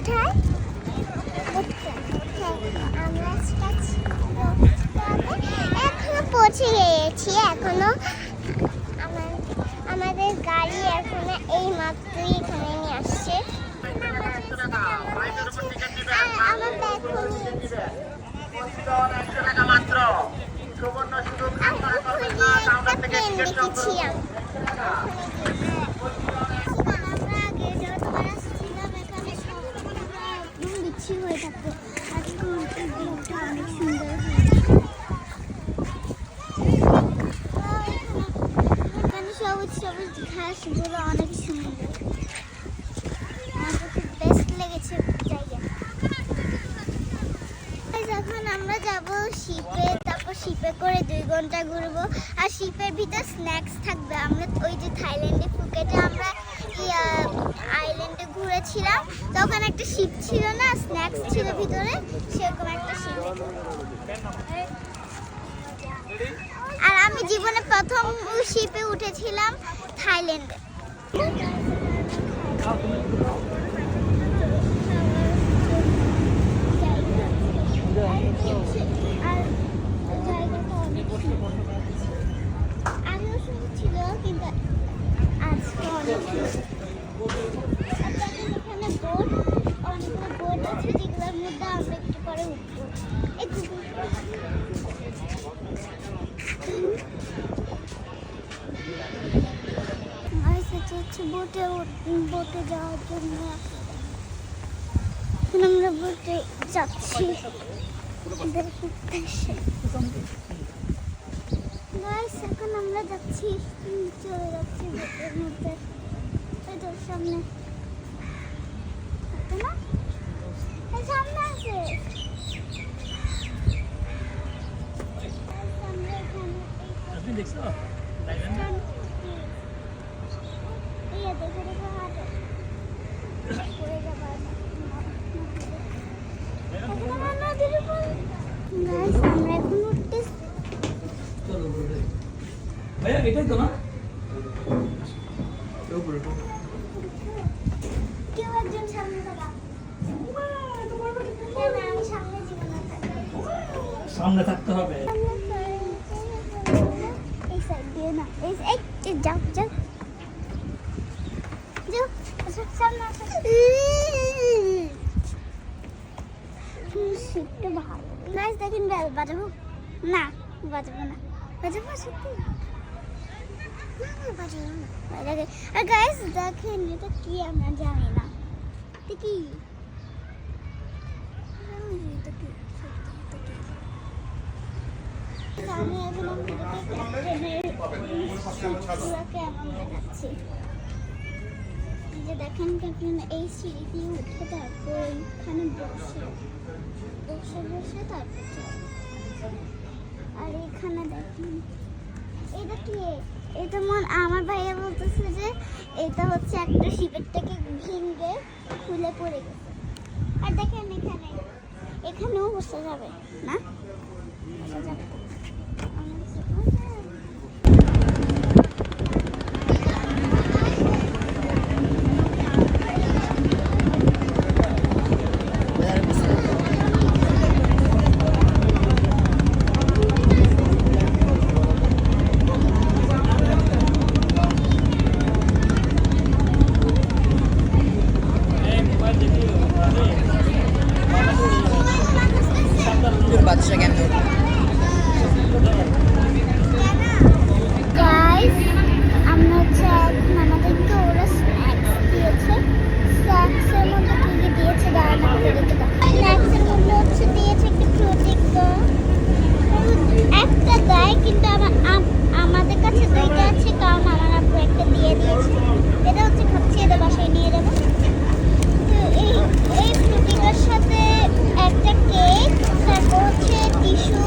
কোথায় এখনো পৌঁছে গিয়েছি। এখনো আমাদের গাড়ি এখনো এই মাত্রই এখানে নিয়ে আসছে। আমার ব্যাগ বিচ্ছি হয়ে থাকতো। আজকে অনেক সুন্দর এখানে সবুজ সবুজ ঘাসগুলো অনেক সুন্দর। আমার খুব বেস্ট লেগেছে জায়গা। যখন আমরা যাব শিপে, তারপর শিপে করে 2 ঘন্টা ঘুরবো। আর শিপের ভিতর স্ন্যাক্স থাকবে। আমরা ওই যে থাইল্যান্ডে ফুকেটে আমরা আইল্যান্ডে ঘুরেছিলাম, তখন একটা শিপ ছিল না, স্ন্যাক্স ছিল ভিতরে, সেরকম একটা শিপ। আর আমি জীবনে প্রথম শিপে উঠেছিলাম থাইল্যান্ডে। আগেও শুনছিল কিন্তু আজকে অনেক এখানে বোট, অনেকগুলো বোট আছে যেগুলোর মধ্যে আমরা একটু পরে উঠবো। বোটে যাওয়ার জন্য আমরা বোটে যাচ্ছি। এখন আমরা যাচ্ছি, চলে যাচ্ছি বোটের মধ্যে। সামনে না, সামনে আছে। আমরা এখন উঠতেছি। এটাই তো না, কেউ একজন সামনে থাকা। আমি সামনে জীবন সামনে থাকতে হবে। এই সাইড দিয়ে না, এই যাও যাও যাও, সামনে আসো। শিখতে ভালো। গাইস দেখেন, বেল বাজাবো না, বাজাবো না, বাজাবো সত্যি না, বাজাবো না। আর গাইস দেখেন এটা কি, আমরা জানি না কি। আমি এখন দেখাচ্ছি যে দেখেন ক্যাপ্টেন এই সিঁড়ি দিয়ে উঠে তারপর এইখানে বসে বসে বসে তারপর আর এখানে দেখেন এটা কি, এটা আমার ভাইয়া বলতেছে যে এটা হচ্ছে একটা শিপের থেকে ভেঙে খুলে পড়ে গেছে। আর দেখেন এখানেও বসে যাবে না, বসে যাবে। বাদশা কেন গাইস আমরা হচ্ছে এখন আমাদেরকে ওরা স্ন্যাক্স দিয়েছে। স্ন্যাক্সের মধ্যে কি কি দিয়েছে দাঁড়ান আমাদেরকে দাও। স্ন্যাক্সের মধ্যে হচ্ছে দিয়েছে একটা প্রোটিক্ট, একটা দেয় কিন্তু আমাদের কাছে 2টা আছে কারণ আমার আপু একটা দিয়ে দিয়েছে। এটা হচ্ছে খাচ্ছি, এটা বাসায় নিয়ে যাবো। তো এই প্রোটিক্টের সাথে একটা কেক, তারপর হচ্ছে টিস্যু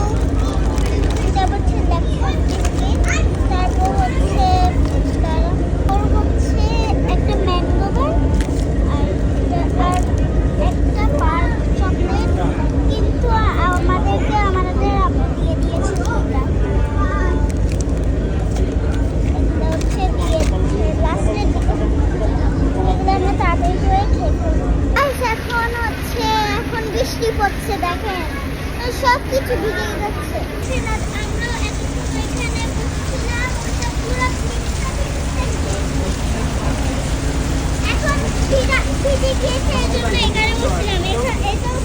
বৃষ্টি পড়ছে দেখেন, সব কিছু ভিজে যাচ্ছে। আমরা এতক্ষণ এখানে বসছিলাম, ওটা পুরো এখন ভিজে গিয়েছে, এই জন্য এখানে বসছিলাম। এটাও